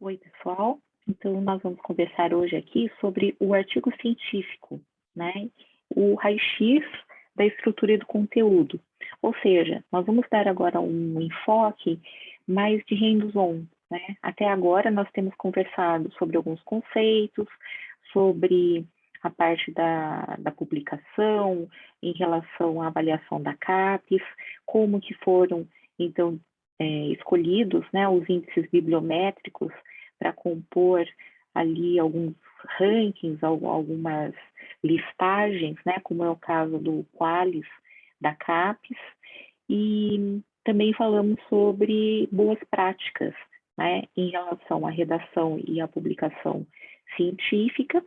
Oi, pessoal. Então, nós vamos conversar hoje aqui sobre o artigo científico, né? O raio-x da estrutura do conteúdo. Ou seja, nós vamos dar agora um enfoque mais de hands-on, né? Até agora nós temos conversado sobre alguns conceitos, sobre a parte da publicação, em relação à avaliação da CAPES, como que foram, então, escolhidos, né, os índices bibliométricos para compor ali alguns rankings, algumas listagens, né, como é o caso do Qualis, da CAPES, e também falamos sobre boas práticas, né, em relação à redação e à publicação científica,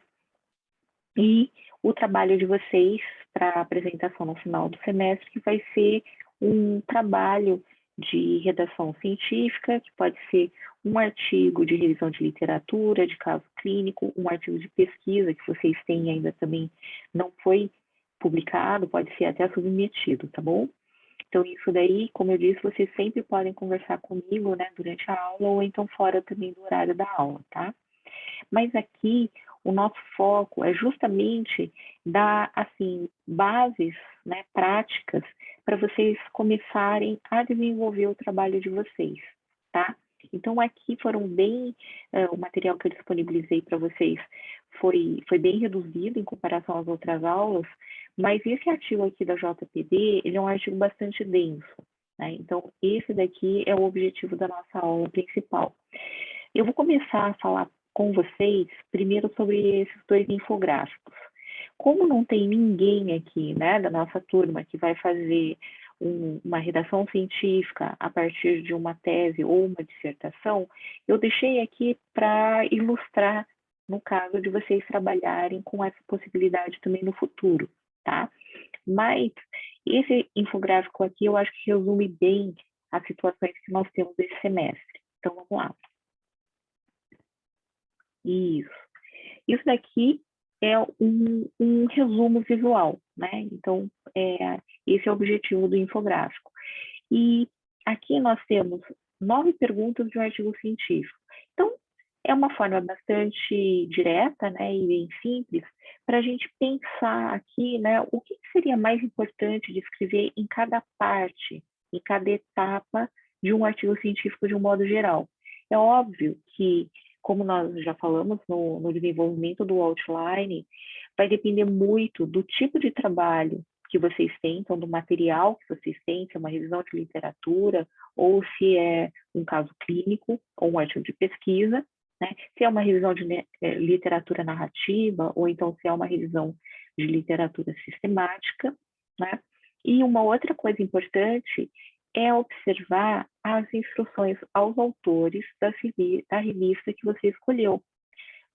e o trabalho de vocês para a apresentação no final do semestre, que vai ser um trabalho de redação científica, que pode ser um artigo de revisão de literatura, de caso clínico, um artigo de pesquisa que vocês têm ainda também não foi publicado, pode ser até submetido, tá bom? Então, isso daí, como eu disse, vocês sempre podem conversar comigo, né, durante a aula ou então fora também do horário da aula, tá? Mas aqui o nosso foco é justamente dar assim bases, né, práticas para vocês começarem a desenvolver o trabalho de vocês, tá? Então aqui foram bem o material que eu disponibilizei para vocês foi bem reduzido em comparação às outras aulas, mas esse artigo aqui da JPD, ele é um artigo bastante denso, né? Então esse daqui é o objetivo da nossa aula principal. Eu vou começar a falar com vocês primeiro sobre esses dois infográficos. Como não tem ninguém aqui, né, da nossa turma que vai fazer uma redação científica a partir de uma tese ou uma dissertação, eu deixei aqui para ilustrar no caso de vocês trabalharem com essa possibilidade também no futuro, tá? Mas esse infográfico aqui eu acho que resume bem as situações que nós temos esse semestre. Então vamos lá. Isso. Isso daqui é um resumo visual, né? Então, esse é o objetivo do infográfico. E aqui nós temos 9 perguntas de um artigo científico. Então, é uma forma bastante direta, né, e bem simples, para a gente pensar aqui, né, o que seria mais importante de escrever em cada parte, em cada etapa de um artigo científico de um modo geral. É óbvio que, como nós já falamos no desenvolvimento do outline, vai depender muito do tipo de trabalho que vocês têm, então do material que vocês têm, se é uma revisão de literatura, ou se é um caso clínico, ou um artigo de pesquisa, né? Se é uma revisão de literatura narrativa, ou então se é uma revisão de literatura sistemática, né? E uma outra coisa importante é observar as instruções aos autores da revista que você escolheu.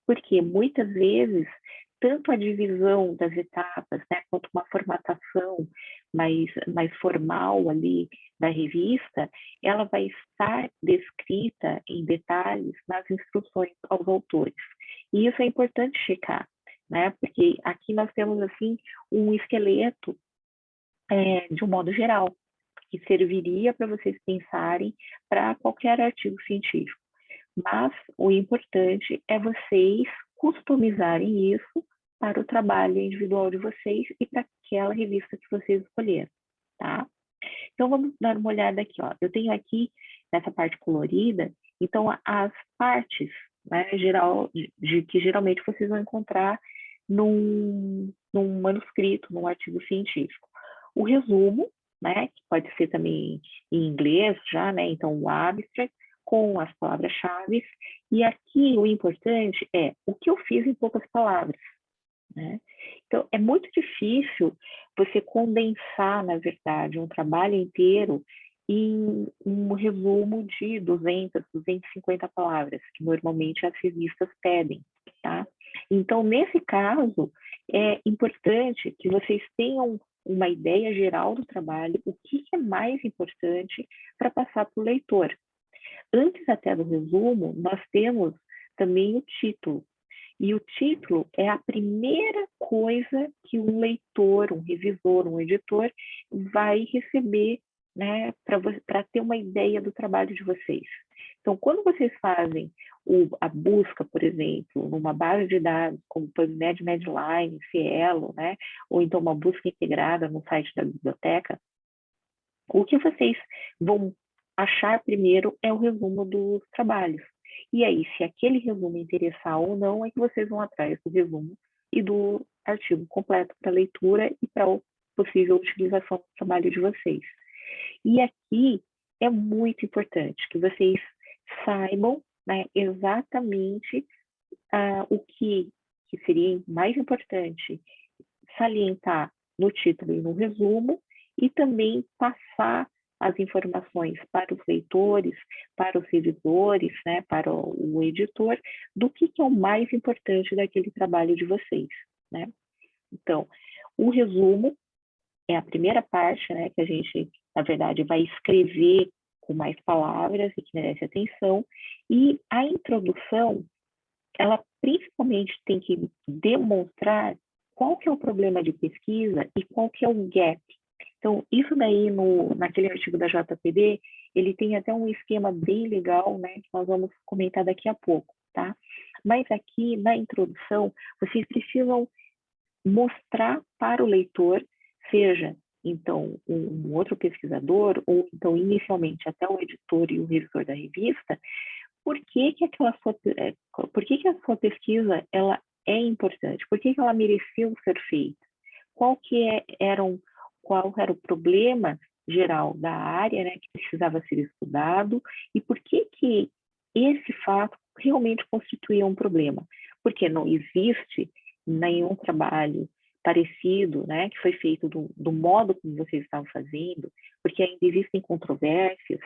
Porque muitas vezes, tanto a divisão das etapas, né, quanto uma formatação mais formal ali da revista, ela vai estar descrita em detalhes nas instruções aos autores. E isso é importante checar, né, porque aqui nós temos, assim, um esqueleto de um modo geral, que serviria para vocês pensarem para qualquer artigo científico. Mas o importante é vocês customizarem isso para o trabalho individual de vocês e para aquela revista que vocês escolheram, tá? Então vamos dar uma olhada aqui, ó. Eu tenho aqui nessa parte colorida, então as partes, né, que geralmente vocês vão encontrar num manuscrito, num artigo científico. O resumo, né, que pode ser também em inglês já, né, então o abstract, com as palavras-chave, e aqui o importante é o que eu fiz em poucas palavras, né? Então, é muito difícil você condensar, na verdade, um trabalho inteiro em um resumo de 200, 250 palavras, que normalmente as revistas pedem, tá? Então, nesse caso, é importante que vocês tenham uma ideia geral do trabalho, o que é mais importante para passar para o leitor. Antes até do resumo, nós temos também o título. E o título é a primeira coisa que um leitor, um revisor, um editor vai receber né, para ter uma ideia do trabalho de vocês. Então, quando vocês fazem a busca, por exemplo, numa base de dados como PubMed, Medline, Cielo, né, ou então uma busca integrada no site da biblioteca, o que vocês vão achar primeiro é o resumo dos trabalhos. E aí, se aquele resumo interessar ou não, é que vocês vão atrás do resumo e do artigo completo para leitura e para a possível utilização do trabalho de vocês. E aqui é muito importante que vocês saibam, né, exatamente o que seria mais importante salientar no título e no resumo, e também passar as informações para os leitores, para os revisores, né, para o editor, do que é o mais importante daquele trabalho de vocês, né? Então, o resumo é a primeira parte, né, que a gente, na verdade, vai escrever com mais palavras e que merece atenção, e a introdução, ela principalmente tem que demonstrar qual que é o problema de pesquisa e qual que é o gap. Então, isso daí, naquele artigo da JPD, ele tem até um esquema bem legal, né, que nós vamos comentar daqui a pouco, tá? Mas aqui, na introdução, vocês precisam mostrar para o leitor, seja, então, um outro pesquisador, ou então, inicialmente, até o editor e o revisor da revista, por que que a sua pesquisa ela é importante? Por que ela mereceu ser feita? Qual era o problema geral da área, né, que precisava ser estudado, e por que esse fato realmente constituía um problema? Porque não existe nenhum trabalho parecido, né, que foi feito do modo como vocês estavam fazendo, porque ainda existem controvérsias,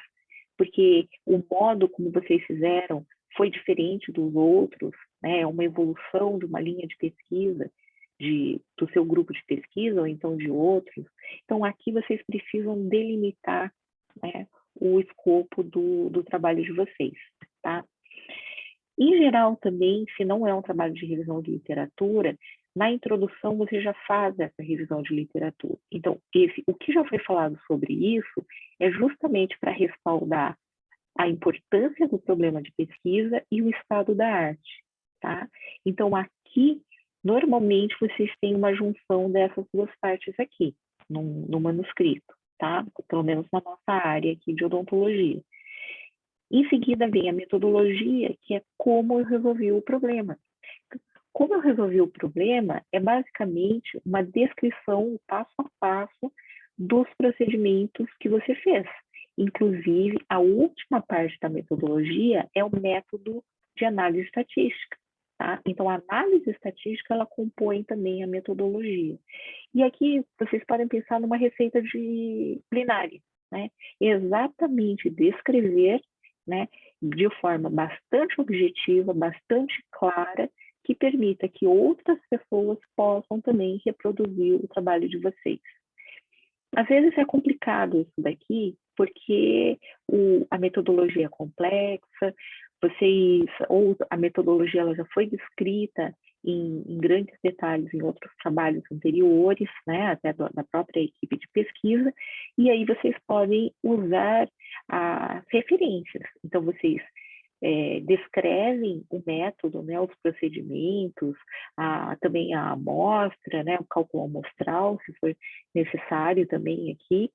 porque o modo como vocês fizeram foi diferente dos outros, né, é uma evolução de uma linha de pesquisa, do seu grupo de pesquisa, ou então de outros. Então, aqui vocês precisam delimitar, né, o escopo do trabalho de vocês, tá? Em geral, também, se não é um trabalho de revisão de literatura, na introdução você já faz essa revisão de literatura. Então, o que já foi falado sobre isso é justamente para respaldar a importância do problema de pesquisa e o estado da arte, tá? Então, aqui, normalmente, vocês têm uma junção dessas duas partes aqui, no manuscrito, tá? Pelo menos na nossa área aqui de odontologia. Em seguida, vem a metodologia, que é como eu resolvi o problema. Como eu resolvi o problema é basicamente uma descrição, passo a passo, dos procedimentos que você fez. Inclusive, a última parte da metodologia é o método de análise estatística. Tá? Então, a análise estatística, ela compõe também a metodologia. E aqui, vocês podem pensar numa receita de culinária, né? Exatamente descrever, né, de forma bastante objetiva, bastante clara, que permita que outras pessoas possam também reproduzir o trabalho de vocês. Às vezes é complicado isso daqui, porque a metodologia é complexa, ou a metodologia ela já foi descrita em grandes detalhes em outros trabalhos anteriores, né, até da própria equipe de pesquisa, e aí vocês podem usar as referências. Então, vocês descrevem o método, né, os procedimentos, também a amostra, né, o cálculo amostral, se for necessário também aqui,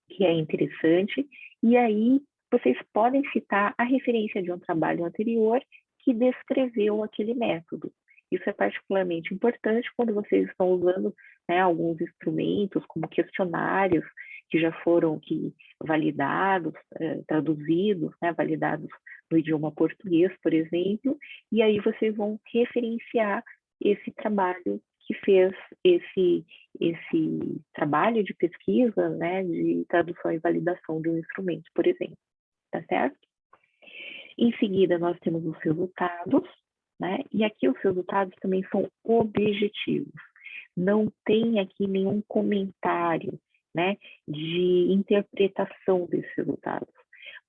que é interessante, e aí vocês podem citar a referência de um trabalho anterior que descreveu aquele método. Isso é particularmente importante quando vocês estão usando, né, alguns instrumentos, como questionários, que já foram validados, traduzidos, né, validados no idioma português, por exemplo, e aí vocês vão referenciar esse trabalho que fez esse trabalho de pesquisa, né, de tradução e validação de um instrumento, por exemplo, tá certo? Em seguida, nós temos os resultados, né, e aqui os resultados também são objetivos. Não tem aqui nenhum comentário, né, de interpretação desses resultados,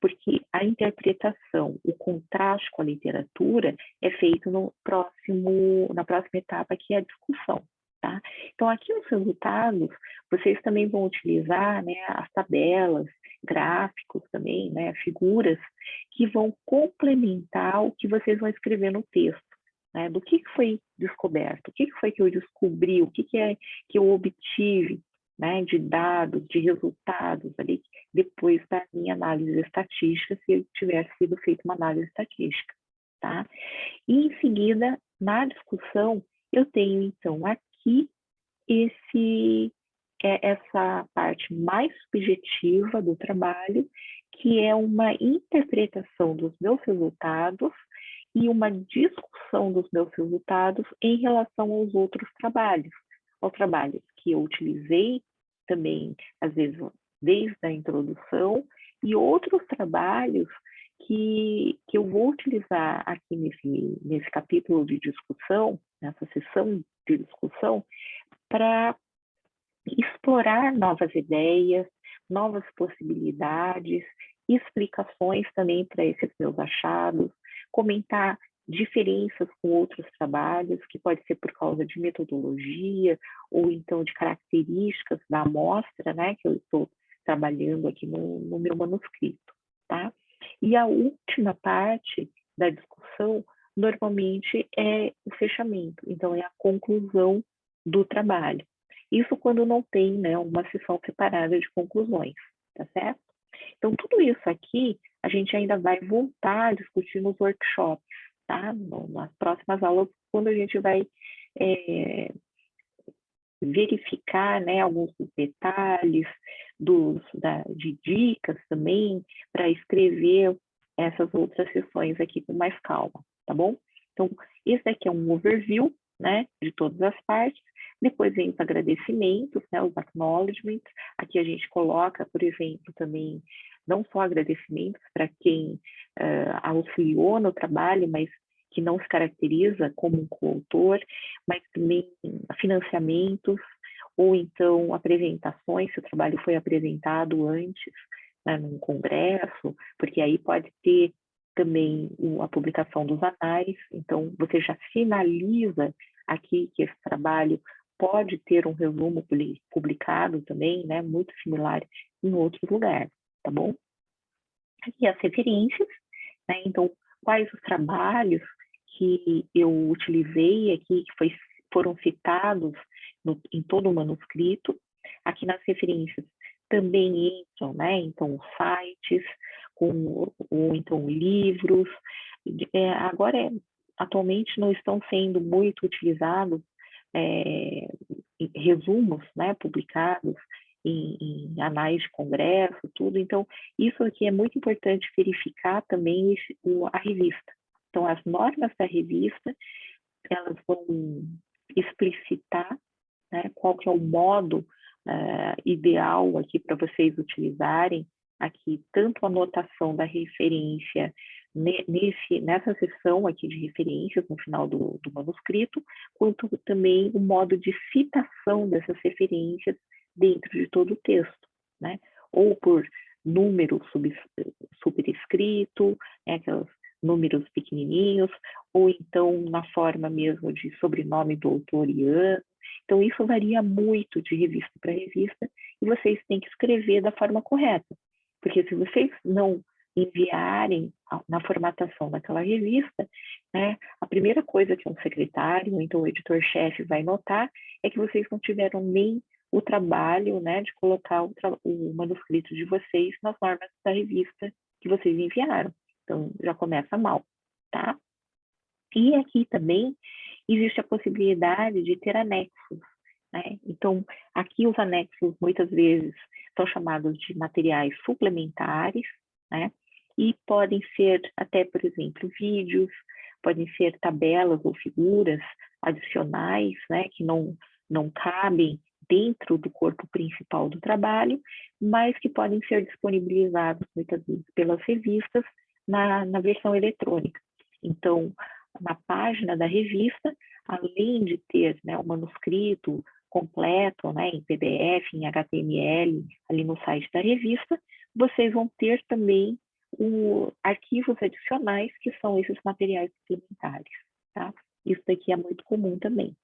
porque a interpretação, o contraste com a literatura é feito na próxima etapa, que é a discussão, tá? Então, aqui nos resultados, vocês também vão utilizar, né, as tabelas, gráficos também, né, figuras, que vão complementar o que vocês vão escrever no texto, né, do que foi descoberto, o que foi que eu descobri, o que é que eu obtive, né, de dados, de resultados ali, depois da minha análise estatística, se tivesse sido feita uma análise estatística, tá? E em seguida, na discussão, eu tenho então aqui essa parte mais subjetiva do trabalho, que é uma interpretação dos meus resultados e uma discussão dos meus resultados em relação aos outros trabalhos, aos trabalhos que eu utilizei também, às vezes, desde a introdução, e outros trabalhos que eu vou utilizar aqui nesse capítulo de discussão, nessa sessão de discussão, para explorar novas ideias, novas possibilidades, explicações também para esses meus achados, comentar diferenças com outros trabalhos, que pode ser por causa de metodologia ou então de características da amostra, né, que eu estou trabalhando aqui no meu manuscrito, tá? E a última parte da discussão, normalmente, é o fechamento, então é a conclusão do trabalho. Isso quando não tem, né, uma sessão separada de conclusões, tá certo? Então, tudo isso aqui, a gente ainda vai voltar a discutir nos workshops, tá? Nas próximas aulas, quando a gente vai verificar, né, alguns dos detalhes, de dicas também, para escrever essas outras sessões aqui com mais calma, tá bom? Então, esse daqui é um overview, né, de todas as partes. Depois vem os agradecimentos, né, os acknowledgements. Aqui a gente coloca, por exemplo, também não só agradecimentos para quem auxiliou no trabalho, mas que não se caracteriza como um coautor, mas também financiamentos, ou então apresentações, se o trabalho foi apresentado antes, né, num congresso, porque aí pode ter também a publicação dos anais, então você já sinaliza aqui que esse trabalho pode ter um resumo publicado também, né, muito similar em outros lugares, tá bom? Aqui as referências, né, então quais os trabalhos que eu utilizei aqui, que foram citados em todo o manuscrito. Aqui nas referências também entram, né, então, sites, ou então livros. Agora, atualmente, não estão sendo muito utilizados resumos, né, publicados em anais de congresso, tudo. Então, isso aqui é muito importante verificar também a revista. Então, as normas da revista, elas vão explicitar, né, qual que é o modo ideal aqui para vocês utilizarem aqui, tanto a anotação da referência nessa seção aqui de referências no final do manuscrito, quanto também o modo de citação dessas referências dentro de todo o texto, né? Ou por número superescrito, né, aqueles números pequenininhos, ou então na forma mesmo de sobrenome do autor e ano. Então, isso varia muito de revista para revista e vocês têm que escrever da forma correta. Porque se vocês não enviarem na formatação daquela revista, né, a primeira coisa que um secretário, ou então o editor-chefe vai notar é que vocês não tiveram nem o trabalho, né, de colocar o manuscrito de vocês nas normas da revista que vocês enviaram. Então, já começa mal, tá? E aqui também existe a possibilidade de ter anexos, né? Então, aqui os anexos muitas vezes são chamados de materiais suplementares, né? E podem ser até, por exemplo, vídeos, podem ser tabelas ou figuras adicionais, né? Que não cabem dentro do corpo principal do trabalho, mas que podem ser disponibilizados muitas vezes pelas revistas na versão eletrônica. Então, na página da revista, além de ter, né, o manuscrito completo, né, em PDF, em HTML, ali no site da revista, vocês vão ter também arquivos adicionais, que são esses materiais suplementares, tá? Isso daqui é muito comum também.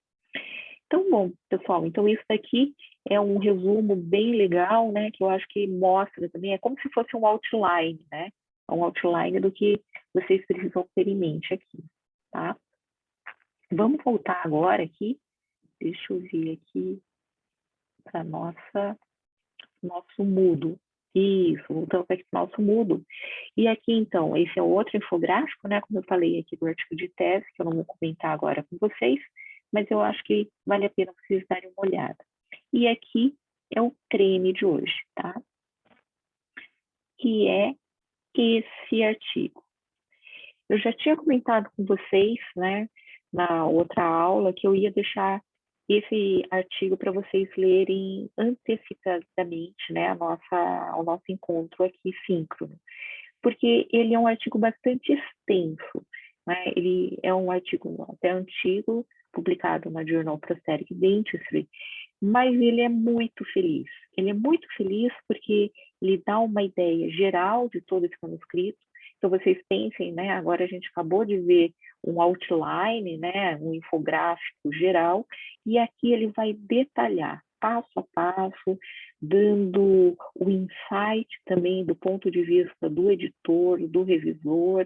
Então, bom, pessoal, então isso daqui é um resumo bem legal, né, que eu acho que mostra também, é como se fosse um outline, né, um outline do que vocês precisam ter em mente aqui, tá? Vamos voltar agora aqui, deixa eu ver aqui para nosso Moodle. Isso, voltando para o nosso Moodle. E aqui, então, esse é outro infográfico, né? Como eu falei aqui do artigo de tese, que eu não vou comentar agora com vocês, mas eu acho que vale a pena vocês darem uma olhada. E aqui é o treine de hoje, tá? Que é esse artigo. Eu já tinha comentado com vocês, né, na outra aula, que eu ia deixar esse artigo para vocês lerem antecipadamente, né, ao nosso encontro aqui síncrono, porque ele é um artigo bastante extenso, né? Ele é um artigo até antigo, publicado na Journal of Prosthetic Dentistry, mas ele é muito feliz. Ele é muito feliz porque ele dá uma ideia geral de todo esse manuscrito. Então, vocês pensem, né? Agora a gente acabou de ver um outline, né? Um infográfico geral, e aqui ele vai detalhar passo a passo, dando o insight também do ponto de vista do editor, do revisor,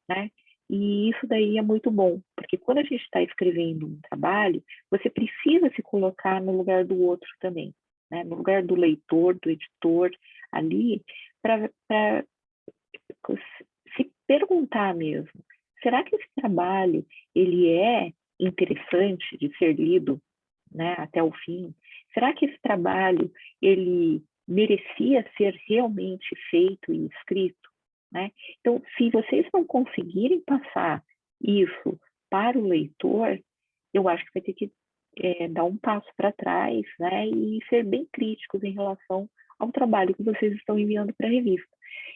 né? E isso daí é muito bom, porque quando a gente está escrevendo um trabalho, você precisa se colocar no lugar do outro também, né? No lugar do leitor, do editor, ali, para se perguntar mesmo, será que esse trabalho ele é interessante de ser lido, né, até o fim? Será que esse trabalho ele merecia ser realmente feito e escrito, né? Então, se vocês não conseguirem passar isso para o leitor, eu acho que vai ter que dar um passo para trás, né, e ser bem críticos em relação ao trabalho que vocês estão enviando para a revista.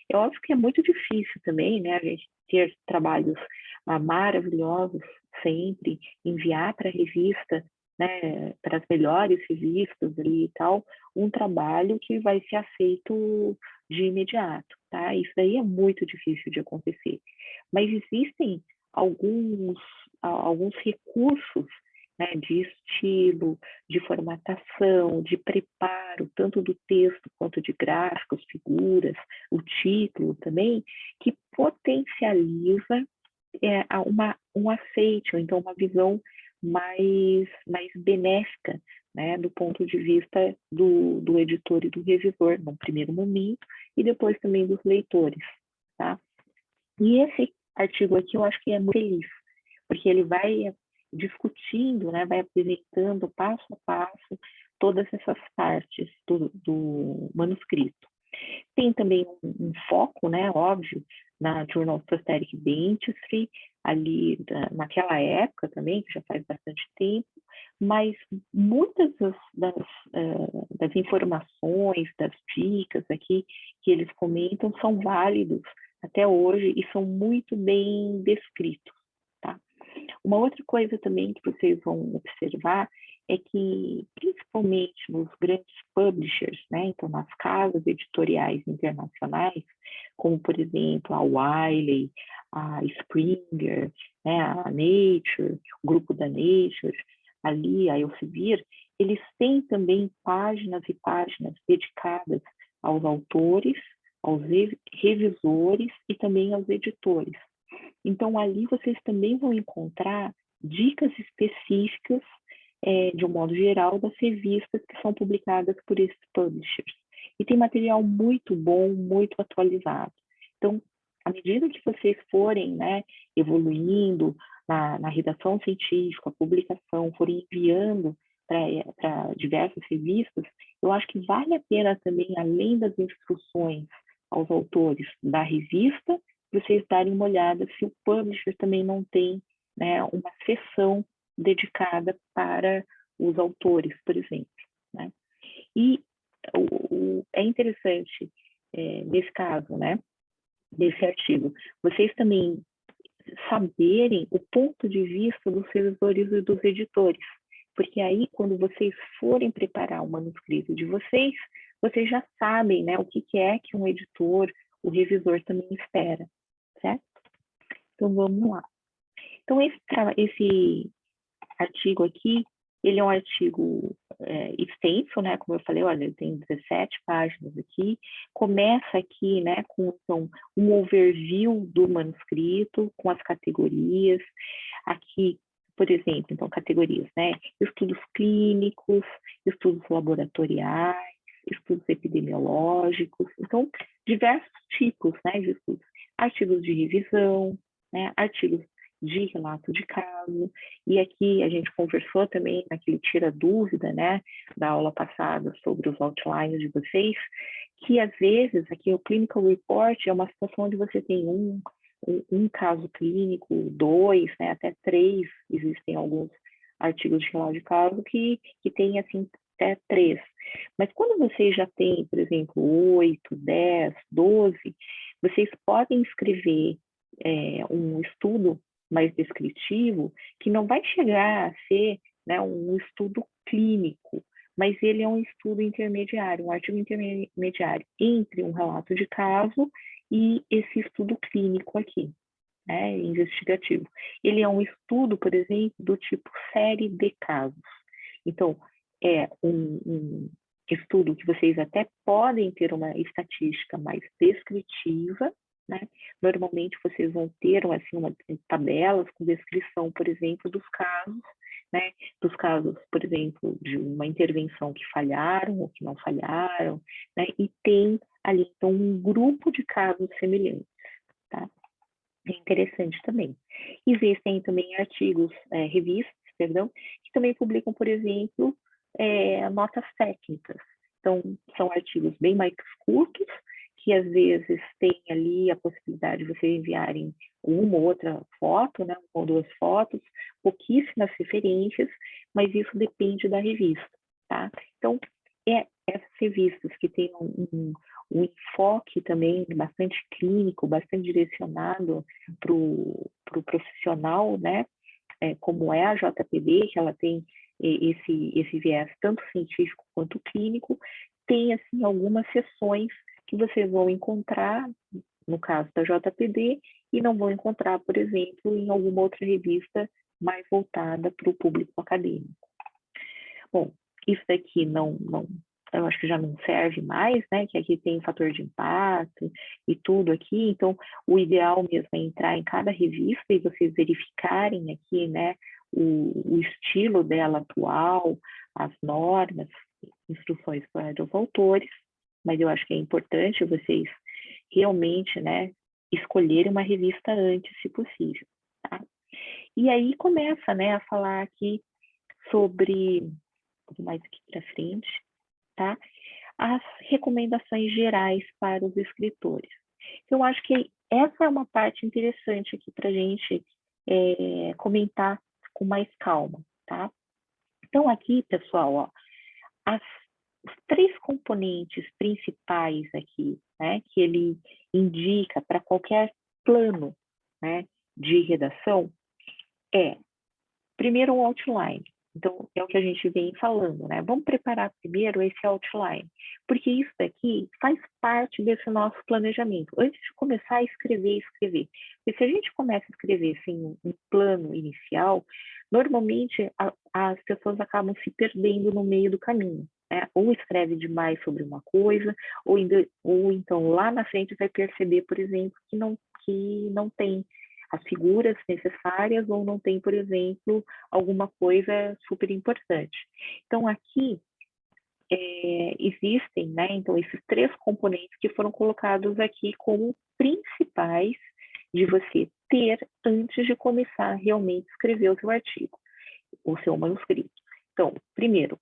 É óbvio que é muito difícil também, né, a gente ter trabalhos maravilhosos sempre, enviar para a revista, né, para as melhores revistas ali e tal, um trabalho que vai ser aceito de imediato, tá? Isso daí é muito difícil de acontecer. Mas existem alguns recursos, né, de estilo, de formatação, de preparo, tanto do texto quanto de gráficos, figuras, o título também, que potencializa um aceite, ou então uma visão mais benéfica, né, do ponto de vista do editor e do revisor, no primeiro momento, e depois também dos leitores, tá? E esse artigo aqui eu acho que é muito feliz, porque ele vai discutindo, né, vai apresentando passo a passo todas essas partes do manuscrito. Tem também um foco, né, óbvio, na Journal of Prosthetic Dentistry, ali naquela época também, que já faz bastante tempo, mas muitas das informações, das dicas aqui que eles comentam são válidos até hoje e são muito bem descritos, tá? Uma outra coisa também que vocês vão observar é que, principalmente nos grandes publishers, né, então nas casas editoriais internacionais, como, por exemplo, a Wiley, a Springer, né, a Nature, o grupo da Nature, ali, a Elsevier, eles têm também páginas e páginas dedicadas aos autores, aos revisores e também aos editores. Então, ali vocês também vão encontrar dicas específicas, de um modo geral, das revistas que são publicadas por esses publishers. E tem material muito bom, muito atualizado. Então, à medida que vocês forem, né, evoluindo na redação científica, a publicação, forem enviando para diversas revistas, eu acho que vale a pena também, além das instruções aos autores da revista, vocês darem uma olhada se o publisher também não tem, né, uma seção dedicada para os autores, por exemplo, né? E é interessante, nesse caso, né, desse artigo, vocês também saberem o ponto de vista dos revisores e dos editores, porque aí, quando vocês forem preparar o manuscrito de vocês já sabem, né, o que é que um editor, o revisor também espera, certo? Então, vamos lá. Então, esse artigo aqui, Ele é um artigo extenso, né? Como eu falei, olha, ele tem 17 páginas aqui. Começa aqui, né, com então, um overview do manuscrito, com as categorias. Aqui, por exemplo, então, categorias, né? Estudos clínicos, estudos laboratoriais, estudos epidemiológicos. Então, diversos tipos, né, de estudos. Artigos de revisão, né, artigos de relato de caso, e aqui a gente conversou também naquele tira dúvida, né, da aula passada sobre os outlines de vocês, que às vezes aqui o clinical report é uma situação onde você tem um caso clínico, 2, né, até 3, existem alguns artigos de relato de caso que tem assim até 3. Mas quando vocês já têm, por exemplo, 8, 10, 12, vocês podem escrever um estudo mais descritivo, que não vai chegar a ser, né, um estudo clínico, mas ele é um estudo intermediário, um artigo intermediário entre um relato de caso e esse estudo clínico aqui, né, investigativo. Ele é um estudo, por exemplo, do tipo série de casos. Então, é um estudo que vocês até podem ter uma estatística mais descritiva, né? Normalmente vocês vão ter assim, tabelas com descrição, por exemplo, dos casos, né? Dos casos, por exemplo, de uma intervenção que falharam ou que não falharam, né? E tem ali então um grupo de casos semelhantes, tá? É interessante também. Existem também artigos, revistas, perdão, que também publicam, por exemplo, notas técnicas. Então, são artigos bem mais curtos, que às vezes tem ali a possibilidade de vocês enviarem uma ou outra foto, né, uma ou duas fotos, pouquíssimas referências, mas isso depende da revista, tá? Então, essas revistas que têm um enfoque também bastante clínico, bastante direcionado para o profissional, né? Como é a JPD, que ela tem esse viés tanto científico quanto clínico, tem assim algumas seções que vocês vão encontrar, no caso da JPD, e não vão encontrar, por exemplo, em alguma outra revista mais voltada para o público acadêmico. Bom, isso daqui eu acho que já não serve mais, né? Que aqui tem fator de impacto e tudo aqui. Então, o ideal mesmo é entrar em cada revista e vocês verificarem aqui, né? O estilo dela atual, as normas, instruções para os autores. Mas eu acho que é importante vocês realmente, né? Escolherem uma revista antes, se possível, tá? E aí começa, né? A falar aqui sobre, um pouco mais aqui para frente, tá? As recomendações gerais para os escritores. Eu acho que essa é uma parte interessante aqui para a gente comentar com mais calma, tá? Então aqui, pessoal, ó, os 3 componentes principais aqui, né, que ele indica para qualquer plano, né, de redação primeiro um outline. Então, é o que a gente vem falando, né? Vamos preparar primeiro esse outline, porque isso daqui faz parte desse nosso planejamento. Antes de começar a escrever. Porque se a gente começa a escrever sem um plano inicial, normalmente as pessoas acabam se perdendo no meio do caminho, né? Ou escreve demais sobre uma coisa, ou então lá na frente vai perceber, por exemplo, que não tem as figuras necessárias ou não tem, por exemplo, alguma coisa super importante. Então, aqui existem, né, então, esses 3 componentes que foram colocados aqui como principais de você ter antes de começar realmente a escrever o seu artigo, o seu manuscrito. Então, primeiro,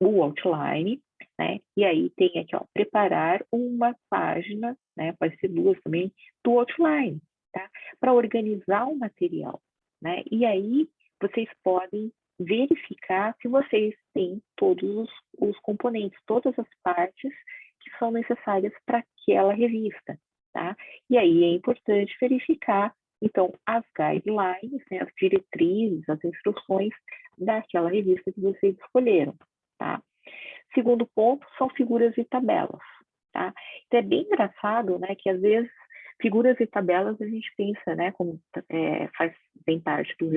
o outline, né, e aí tem aqui, ó, preparar uma página, né, pode ser 2 também, do outline, tá? Para organizar o material, né? E aí vocês podem verificar se vocês têm todos os componentes, todas as partes que são necessárias para aquela revista, tá? E aí é importante verificar, então, as guidelines, né, as diretrizes, as instruções daquela revista que vocês escolheram, tá? Segundo ponto são figuras e tabelas, tá? Então é bem engraçado, né, que às vezes Figuras e tabelas a gente pensa, né, como tem parte dos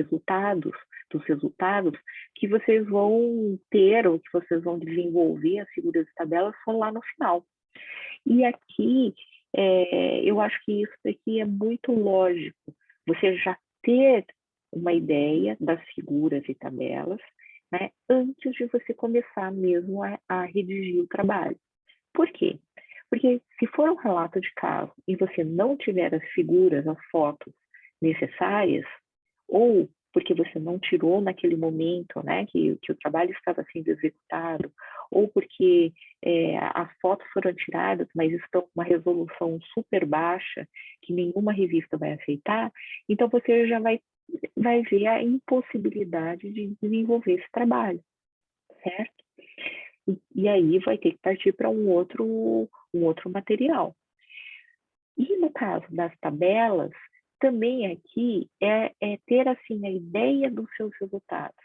resultados que vocês vão ter ou que vocês vão desenvolver as figuras e tabelas só lá no final. E aqui, eu acho que isso daqui é muito lógico, você já ter uma ideia das figuras e tabelas, né, antes de você começar mesmo a redigir o trabalho. Por quê? Porque se for um relato de caso e você não tiver as figuras, as fotos necessárias, ou porque você não tirou naquele momento, né, que o trabalho estava sendo executado, ou porque as fotos foram tiradas, mas estão com uma resolução super baixa, que nenhuma revista vai aceitar, então você já vai ver a impossibilidade de desenvolver esse trabalho, certo? E aí vai ter que partir para um outro material. E no caso das tabelas, também aqui é ter assim a ideia dos seus resultados.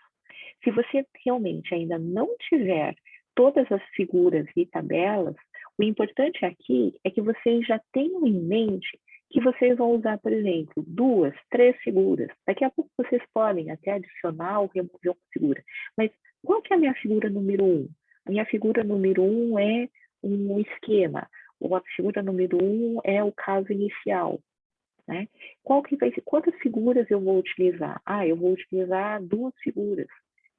Se você realmente ainda não tiver todas as figuras e tabelas, o importante aqui é que vocês já tenham em mente que vocês vão usar, por exemplo, 2, 3 figuras. Daqui a pouco vocês podem até adicionar ou remover uma figura. Mas qual que é a minha figura número 1? A minha figura número 1 é um esquema. Ou a figura número 1 é o caso inicial. Né? Quantas figuras eu vou utilizar? Eu vou utilizar 2 figuras.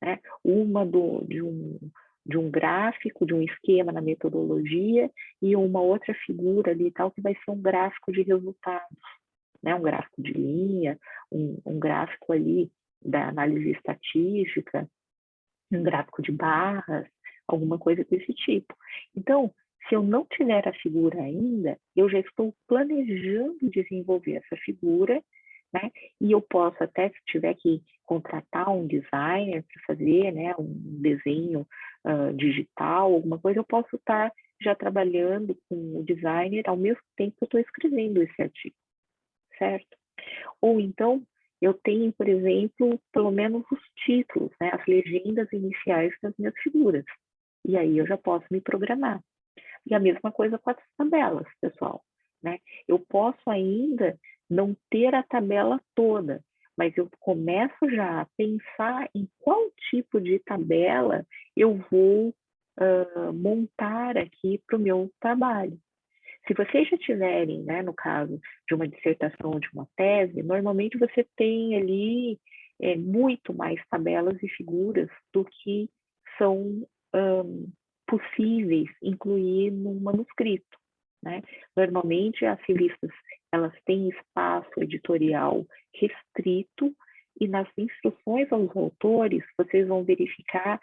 Né? Uma de um gráfico, de um esquema na metodologia, e uma outra figura ali tal, que vai ser um gráfico de resultados, né? Um gráfico de linha, um gráfico ali da análise estatística, um gráfico de barras, alguma coisa desse tipo. Então, se eu não tiver a figura ainda, eu já estou planejando desenvolver essa figura, né? E eu posso até, se tiver que contratar um designer para fazer, né, um desenho digital, alguma coisa, eu posso estar já trabalhando com o designer ao mesmo tempo que eu estou escrevendo esse artigo, certo? Ou então, eu tenho, por exemplo, pelo menos os títulos, né, as legendas iniciais das minhas figuras. E aí eu já posso me programar. E a mesma coisa com as tabelas, pessoal, né? Eu posso ainda não ter a tabela toda, mas eu começo já a pensar em qual tipo de tabela eu vou montar aqui para o meu trabalho. Se vocês já tiverem, né, no caso de uma dissertação ou de uma tese, normalmente você tem ali muito mais tabelas e figuras do que são possíveis incluir num manuscrito, né? Normalmente as revistas elas têm espaço editorial restrito e nas instruções aos autores vocês vão verificar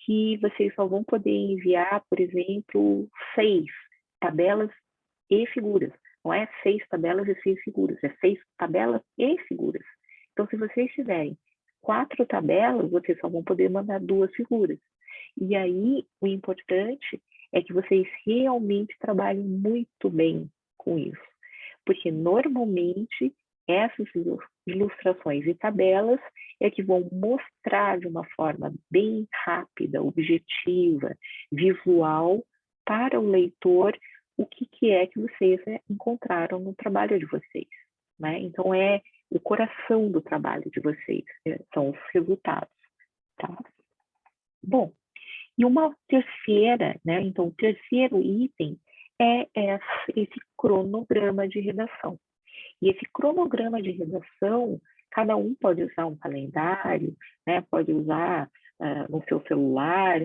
que vocês só vão poder enviar, por exemplo, 6 tabelas e figuras. Não é 6 tabelas e 6 figuras, é 6 tabelas e figuras. Então, se vocês tiverem 4 tabelas, vocês só vão poder mandar 2 figuras. E aí, o importante é que vocês realmente trabalhem muito bem com isso. Porque, normalmente, essas ilustrações e tabelas é que vão mostrar de uma forma bem rápida, objetiva, visual, para o leitor, o que é que vocês encontraram no trabalho de vocês. Né? Então, é o coração do trabalho de vocês, são os resultados. Tá? Bom, e uma terceira, né? Então, o terceiro item é esse cronograma de redação. E esse cronograma de redação, cada um pode usar um calendário, né? Pode usar no seu celular,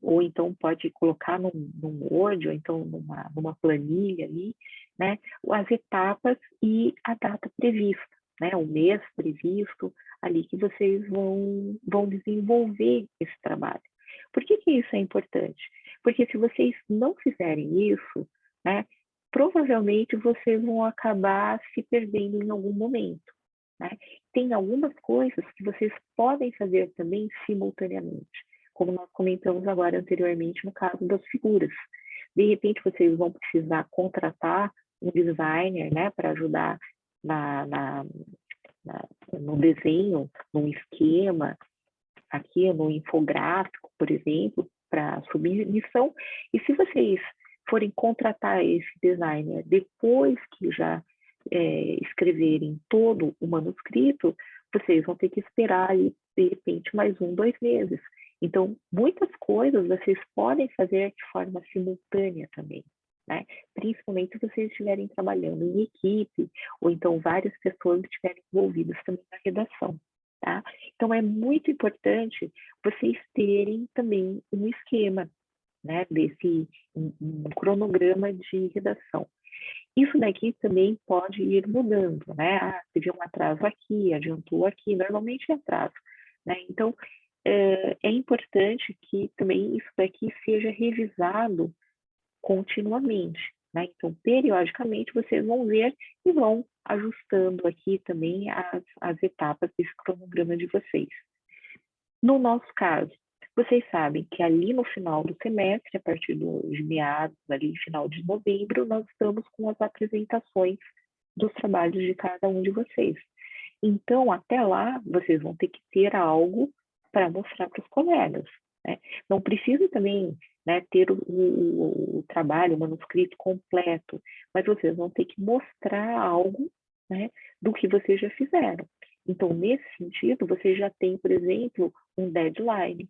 ou então pode colocar num Word, ou então numa planilha ali, né? As etapas e a data prevista, né? O mês previsto ali que vocês vão desenvolver esse trabalho. Por que isso é importante? Porque se vocês não fizerem isso, né, provavelmente vocês vão acabar se perdendo em algum momento. Né? Tem algumas coisas que vocês podem fazer também simultaneamente, como nós comentamos agora anteriormente no caso das figuras. De repente, vocês vão precisar contratar um designer, né, para ajudar no desenho, num esquema, aqui no infográfico, por exemplo, para submissão. E se vocês forem contratar esse designer depois que já escreverem todo o manuscrito, vocês vão ter que esperar ali, de repente, mais 1, 2 meses. Então, muitas coisas vocês podem fazer de forma simultânea também, né? Principalmente se vocês estiverem trabalhando em equipe, ou então várias pessoas estiverem envolvidas também na redação, tá? Então, é muito importante vocês terem também um esquema, né, um cronograma de redação. Isso daqui também pode ir mudando, né? Ah, teve um atraso aqui, adiantou aqui, normalmente é atraso, né? Então, é importante que também isso daqui seja revisado continuamente, né? Então, periodicamente, vocês vão ver e vão ajustando aqui também as etapas desse cronograma de vocês. No nosso caso, vocês sabem que ali no final do semestre, a partir de meados, ali final de novembro, nós estamos com as apresentações dos trabalhos de cada um de vocês. Então, até lá, vocês vão ter que ter algo para mostrar para os colegas, né? Não precisa também, né, ter o trabalho, o manuscrito completo, mas vocês vão ter que mostrar algo, né, do que vocês já fizeram. Então, nesse sentido, vocês já têm, por exemplo, um deadline,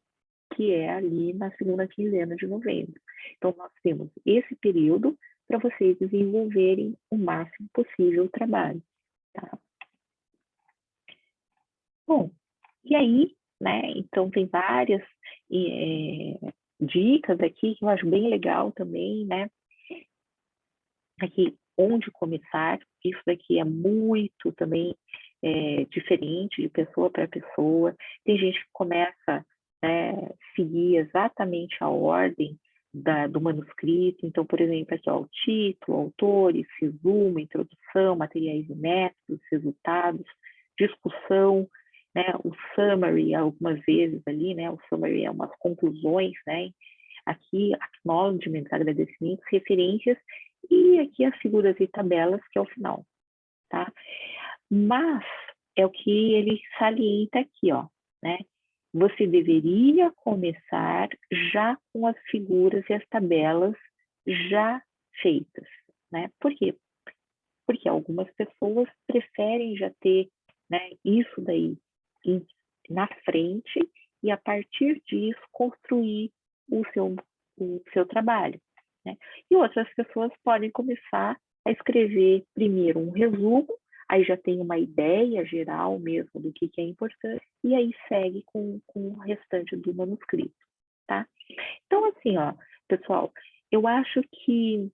que é ali na segunda quinzena de novembro. Então, nós temos esse período para vocês desenvolverem o máximo possível o trabalho, tá? Bom, e aí, né, então tem várias dicas aqui que eu acho bem legal também, né? Aqui, onde começar, isso daqui é muito também diferente de pessoa para pessoa. Tem gente que começa a seguir exatamente a ordem do manuscrito. Então, por exemplo, aqui ó, o título, autores, resumo, introdução, materiais e métodos, resultados, discussão, né, o summary, algumas vezes ali, né, o summary é umas conclusões, né, aqui, acknowledgements, agradecimentos, referências, e aqui as figuras e tabelas, que é o final, tá? Mas é o que ele salienta aqui, ó, né? Você deveria começar já com as figuras e as tabelas já feitas, né? Por quê? Porque algumas pessoas preferem já ter, né, isso daí na frente e a partir disso construir o seu trabalho, né? E outras pessoas podem começar a escrever primeiro um resumo, aí já tem uma ideia geral mesmo do que é importante, e aí segue com o restante do manuscrito, tá? Então, assim, ó, pessoal, eu acho que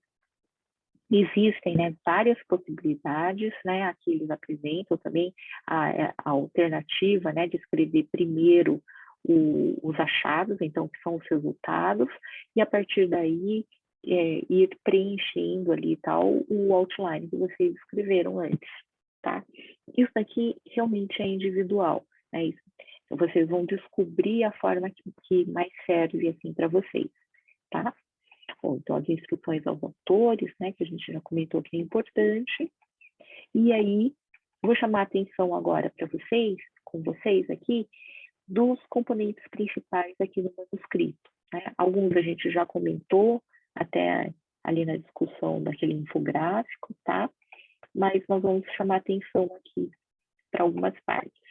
existem, né, várias possibilidades, né, aqui eles apresentam também a alternativa, né, de escrever primeiro os achados, então, que são os resultados, e a partir daí ir preenchendo ali tal o outline que vocês escreveram antes, tá? Isso daqui realmente é individual, né? Então, vocês vão descobrir a forma que mais serve assim para vocês, tá? Bom, então, as instruções aos autores, né, que a gente já comentou que é importante. E aí, vou chamar a atenção agora para vocês, com vocês aqui, dos componentes principais aqui no manuscrito, né? Alguns a gente já comentou, até ali na discussão daquele infográfico, tá? Mas nós vamos chamar atenção aqui para algumas partes.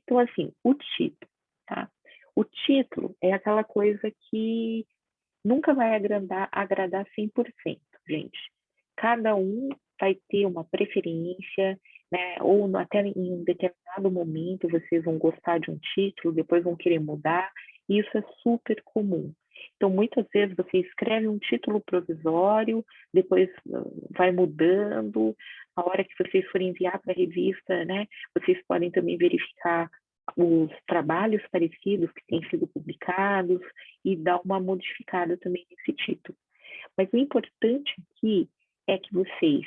Então, assim, o título, tá? O título é aquela coisa que nunca vai agradar 100%, gente. Cada um vai ter uma preferência, né? Ou até em um determinado momento vocês vão gostar de um título, depois vão querer mudar. Isso é super comum. Então, muitas vezes você escreve um título provisório, depois vai mudando. A hora que vocês forem enviar para a revista, né? Vocês podem também verificar os trabalhos parecidos que têm sido publicados e dar uma modificada também nesse título. Mas o importante aqui é que vocês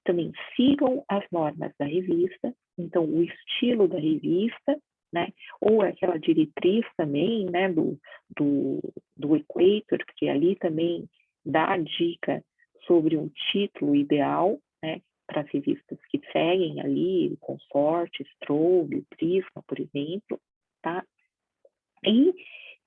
também sigam as normas da revista, então o estilo da revista, né? Ou aquela diretriz também, né? Do Equator, que ali também dá a dica sobre um título ideal, né? Para as revistas que seguem ali, Consorte, Strobe, Prisma, por exemplo, tá? E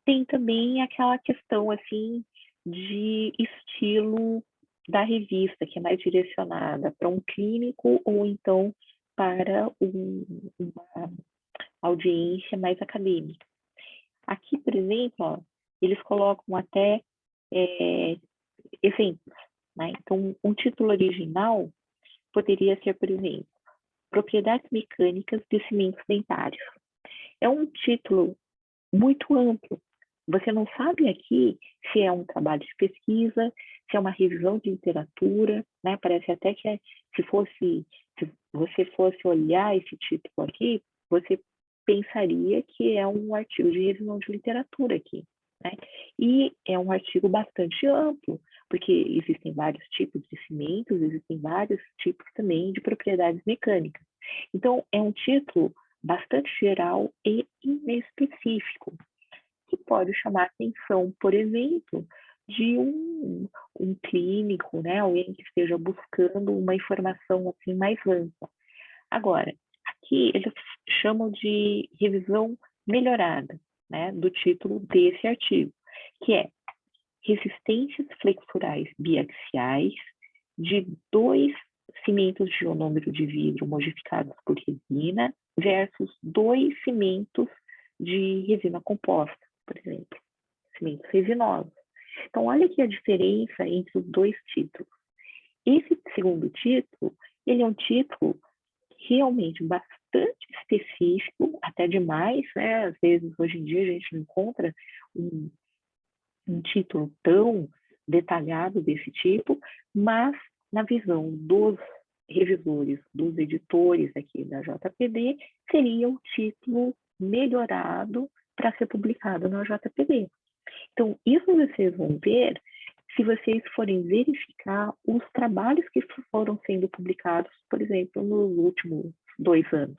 tem também aquela questão, assim, de estilo da revista, que é mais direcionada para um clínico ou então para uma audiência mais acadêmica. Aqui, por exemplo, ó, eles colocam até exemplos, né? Então, um título original poderia ser, por exemplo, Propriedades Mecânicas de Cimentos Dentários. É um título muito amplo. Você não sabe aqui se é um trabalho de pesquisa, se é uma revisão de literatura, né? Parece até que se você fosse olhar esse título aqui, você pensaria que é um artigo de revisão de literatura aqui, né? E é um artigo bastante amplo, porque existem vários tipos de cimentos, existem vários tipos também de propriedades mecânicas. Então, é um título bastante geral e inespecífico, que pode chamar a atenção, por exemplo, de um clínico, né? Alguém que esteja buscando uma informação assim mais ampla. Agora, aqui eles chamam de revisão melhorada, né, do título desse artigo, que é resistências flexurais biaxiais de 2 cimentos de ionômero de vidro modificados por resina versus 2 cimentos de resina composta, por exemplo, cimentos resinosos. Então, olha aqui a diferença entre os dois títulos. Esse segundo título, ele é um título realmente bastante específico, até demais, né? Às vezes, hoje em dia, a gente não encontra um título tão detalhado desse tipo, mas na visão dos revisores, dos editores aqui da JPD, seria um título melhorado para ser publicado na JPD. Então, isso vocês vão ver se vocês forem verificar os trabalhos que foram sendo publicados, por exemplo, nos últimos 2 anos.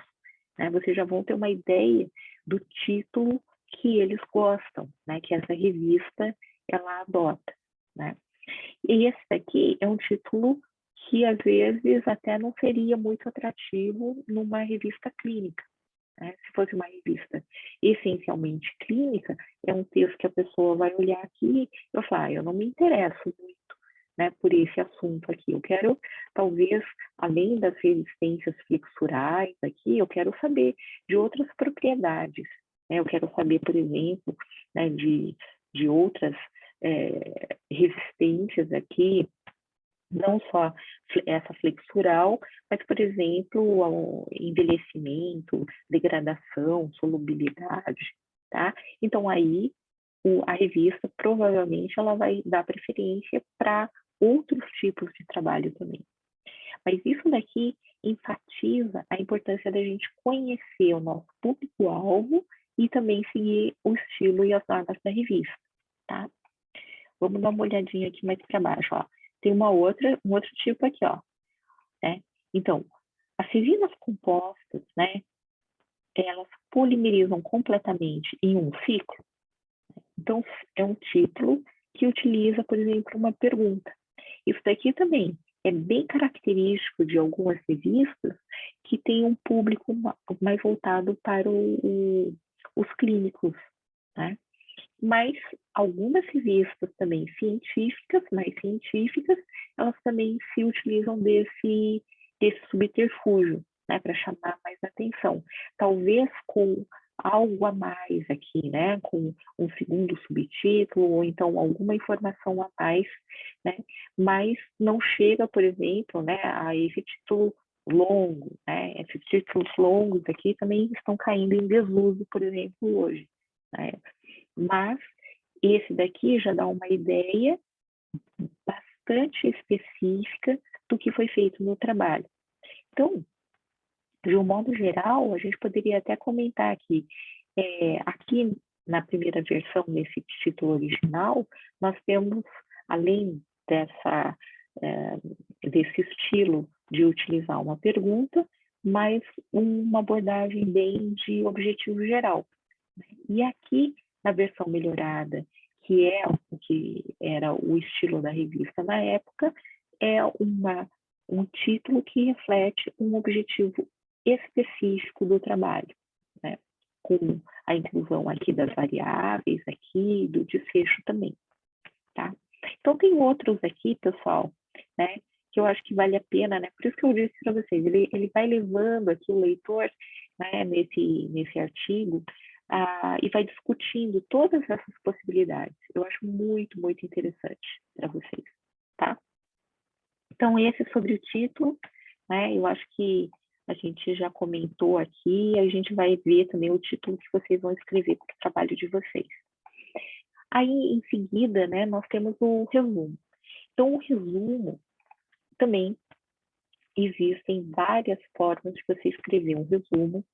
Né? Vocês já vão ter uma ideia do título que eles gostam, né? Que essa revista ela adota. Né? E esse daqui é um título que, às vezes, até não seria muito atrativo numa revista clínica. Né? Se fosse uma revista essencialmente clínica, é um texto que a pessoa vai olhar aqui e vai falar, eu não me interesso muito, né, por esse assunto aqui. Eu quero, talvez, além das resistências flexurais aqui, eu quero saber de outras propriedades. Né? Eu quero saber, por exemplo, né, de outras resistências aqui, não só essa flexural, mas, por exemplo, o envelhecimento, degradação, solubilidade, tá? Então, aí, a revista, provavelmente, ela vai dar preferência para outros tipos de trabalho também. Mas isso daqui enfatiza a importância da gente conhecer o nosso público-alvo e também seguir o estilo e as normas da revista, tá? Vamos dar uma olhadinha aqui mais para baixo, ó. Tem um outro tipo aqui, ó. Né? Então, as resinas compostas, né, elas polimerizam completamente em um ciclo. Então, é um título que utiliza, por exemplo, uma pergunta. Isso daqui também é bem característico de algumas revistas que tem um público mais voltado para os clínicos, né? Mas algumas revistas também científicas, mais científicas, elas também se utilizam desse subterfúgio, né, para chamar mais atenção. Talvez com algo a mais aqui, né, com um segundo subtítulo, ou então alguma informação a mais, né, mas não chega, por exemplo, né, a esse título longo, né, esses títulos longos aqui também estão caindo em desuso, por exemplo, hoje, né. Mas esse daqui já dá uma ideia bastante específica do que foi feito no trabalho. Então, de um modo geral, a gente poderia até comentar aqui, aqui na primeira versão, nesse título original, nós temos, além desse estilo de utilizar uma pergunta, mas uma abordagem bem de objetivo geral. E aqui, na versão melhorada, que é o que era o estilo da revista na época, é um título que reflete um objetivo específico do trabalho, né? Com a inclusão aqui das variáveis, aqui do desfecho também, tá? Então, tem outros aqui, pessoal, né, que eu acho que vale a pena, né, por isso que eu disse para vocês, ele vai levando aqui o leitor, né, nesse artigo, e vai discutindo todas essas possibilidades. Eu acho muito, muito interessante para vocês, tá? Então, esse é sobre o título, né? Eu acho que a gente já comentou aqui, a gente vai ver também o título que vocês vão escrever para o trabalho de vocês. Aí, em seguida, né, nós temos o resumo. Então, o resumo também existem várias formas de você escrever um resumo,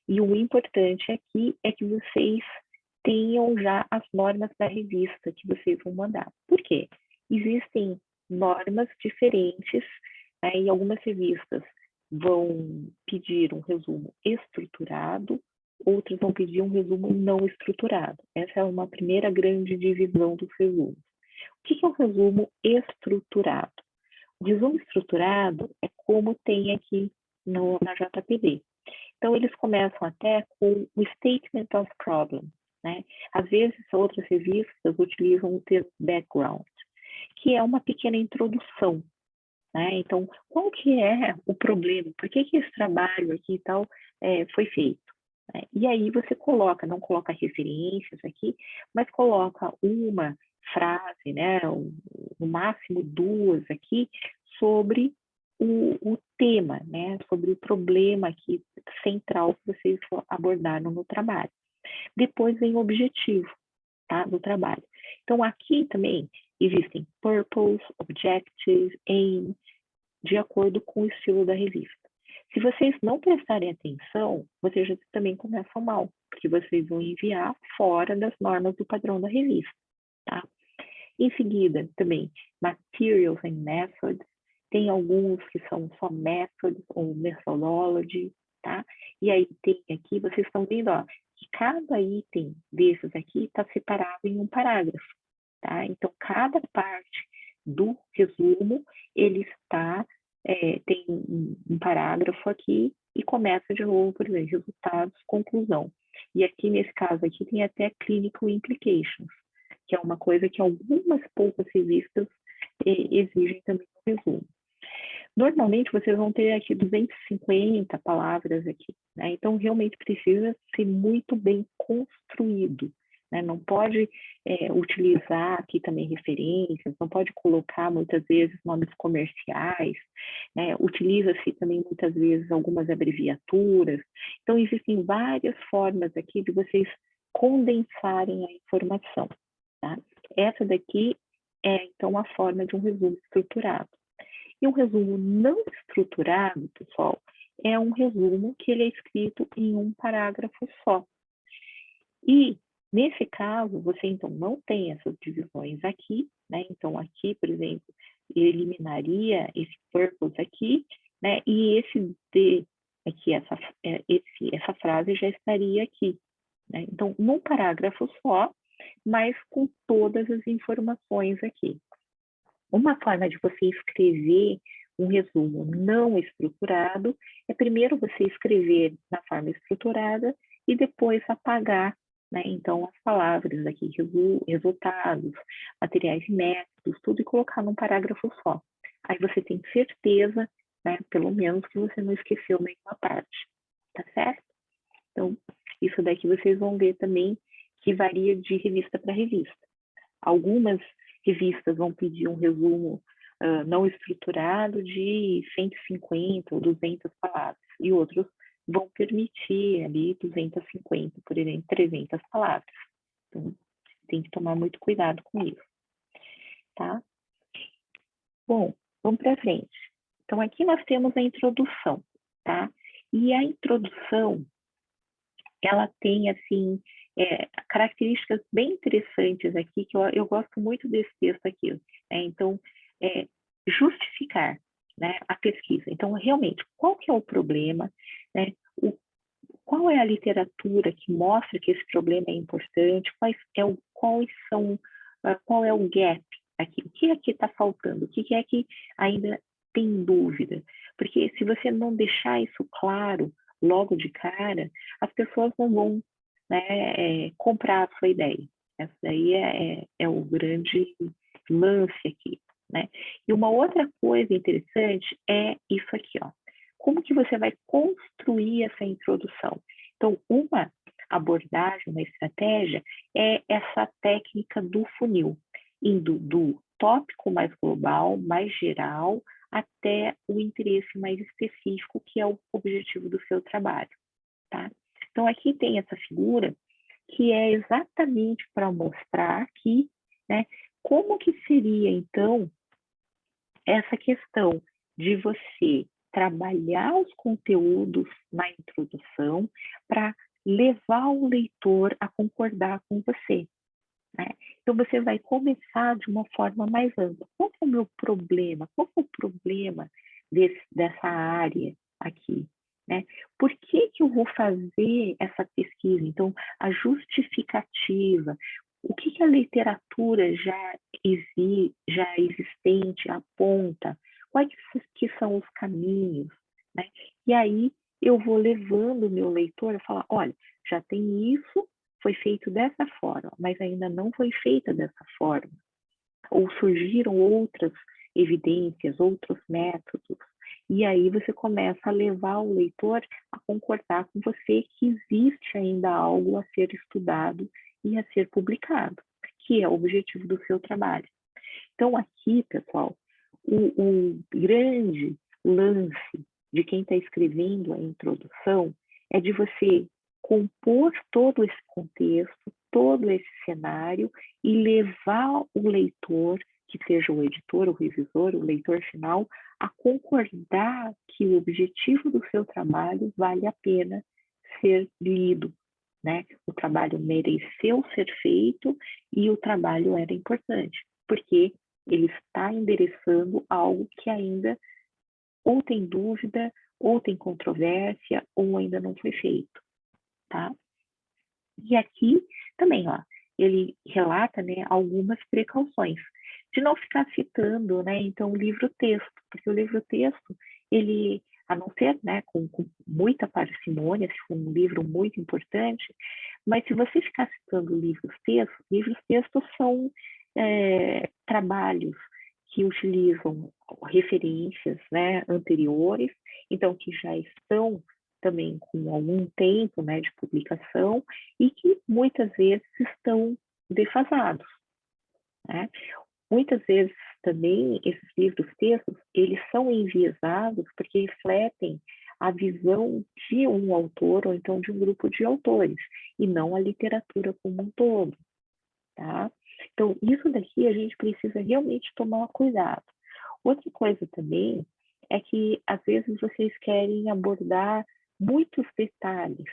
e o importante aqui é que vocês tenham já as normas da revista que vocês vão mandar. Por quê? Existem normas diferentes, né, e algumas revistas vão pedir um resumo estruturado, outras vão pedir um resumo não estruturado. Essa é uma primeira grande divisão dos resumos. O que é um resumo estruturado? O resumo estruturado é como tem aqui na JPB. Então, eles começam até com o Statement of Problem, né? Às vezes, outras revistas utilizam o termo background, que é uma pequena introdução, né? Então, qual que é o problema? Por que esse trabalho aqui e tal foi feito? Né? E aí você coloca, não coloca referências aqui, mas coloca uma frase, né? No máximo duas aqui, sobre o tema, né? Sobre o problema aqui central que vocês abordaram no trabalho. Depois vem o objetivo, tá? Do trabalho. Então, aqui também existem purpose, objective, aim, de acordo com o estilo da revista. Se vocês não prestarem atenção, vocês já também começam mal, porque vocês vão enviar fora das normas do padrão da revista, tá? Em seguida, também, materials and methods, tem alguns que são só methods ou methodology, tá? E aí tem aqui, vocês estão vendo, ó, que cada item desses aqui está separado em um parágrafo, tá? Então, cada parte do resumo, ele está, tem um parágrafo aqui e começa de novo, por exemplo, resultados, conclusão. E aqui, nesse caso aqui, tem até clinical implications, que é uma coisa que algumas poucas revistas exigem também no resumo. Normalmente, vocês vão ter aqui 250 palavras aqui, né? Então, realmente precisa ser muito bem construído, né? Não pode utilizar aqui também referências, não pode colocar muitas vezes nomes comerciais, né? Utiliza-se também muitas vezes algumas abreviaturas. Então, existem várias formas aqui de vocês condensarem a informação, tá? Essa daqui é, então, a forma de um resumo estruturado. E um resumo não estruturado, pessoal, é um resumo que ele é escrito em um parágrafo só. E, nesse caso, você, então, não tem essas divisões aqui, né? Então, aqui, por exemplo, eu eliminaria esse purpose aqui, né? E esse de aqui, essa frase já estaria aqui, né? Então, num parágrafo só, mas com todas as informações aqui. Uma forma de você escrever um resumo não estruturado é primeiro você escrever na forma estruturada e depois apagar, né? Então, as palavras aqui, resultados, materiais e métodos, tudo e colocar num parágrafo só. Aí você tem certeza, né, pelo menos, que você não esqueceu nenhuma parte, tá certo? Então, isso daqui vocês vão ver também que varia de revista para revista. Algumas revistas vão pedir um resumo não estruturado de 150 ou 200 palavras, e outros vão permitir ali 250, por exemplo, 300 palavras. Então, tem que tomar muito cuidado com isso, tá? Bom, vamos para frente. Então, aqui nós temos a introdução, tá? E a introdução, ela tem, assim, características bem interessantes aqui, que eu gosto muito desse texto aqui, né? Então, justificar, né, a pesquisa. Então, realmente, qual que é o problema, né? Qual é a literatura que mostra que esse problema é importante? Qual é o gap aqui? O que aqui está faltando? O que é que ainda tem dúvida? Porque se você não deixar isso claro logo de cara, as pessoas não vão, né, comprar a sua ideia. Essa daí é o grande lance aqui, né? E uma outra coisa interessante é isso aqui, ó. Como que você vai construir essa introdução? Então, uma abordagem, uma estratégia é essa técnica do funil, indo do tópico mais global, mais geral, até o interesse mais específico, que é o objetivo do seu trabalho, tá? Então, aqui tem essa figura que é exatamente para mostrar aqui, né, como que seria, então, essa questão de você trabalhar os conteúdos na introdução para levar o leitor a concordar com você, né? Então, você vai começar de uma forma mais ampla. Qual é o meu problema? Qual é o problema dessa área aqui, né? Por que que eu vou fazer essa pesquisa? Então, a justificativa, o que que a literatura já existente aponta? Quais que são os caminhos, né? E aí eu vou levando o meu leitor a falar, olha, já tem isso, foi feito dessa forma, mas ainda não foi feita dessa forma. Ou surgiram outras evidências, outros métodos. E aí você começa a levar o leitor a concordar com você que existe ainda algo a ser estudado e a ser publicado, que é o objetivo do seu trabalho. Então, aqui, pessoal, o grande lance de quem está escrevendo a introdução é de você compor todo esse contexto, todo esse cenário e levar o leitor, que seja o editor, o revisor, o leitor final, a concordar que o objetivo do seu trabalho vale a pena ser lido, né? O trabalho mereceu ser feito e o trabalho era importante, porque ele está endereçando algo que ainda ou tem dúvida, ou tem controvérsia, ou ainda não foi feito, tá? E aqui também, ó, ele relata, né, algumas precauções de não ficar citando, né, então o livro-texto, porque o livro-texto, ele, a não ser, né, com muita parcimônia, se for um livro muito importante, mas se você ficar citando livros-textos são trabalhos que utilizam referências, né, anteriores, então que já estão também com algum tempo, né, de publicação e que muitas vezes estão defasados, né? Muitas vezes também esses livros-textos, eles são enviesados porque refletem a visão de um autor ou então de um grupo de autores e não a literatura como um todo, tá? Então, isso daqui a gente precisa realmente tomar cuidado. Outra coisa também é que, às vezes, vocês querem abordar muitos detalhes,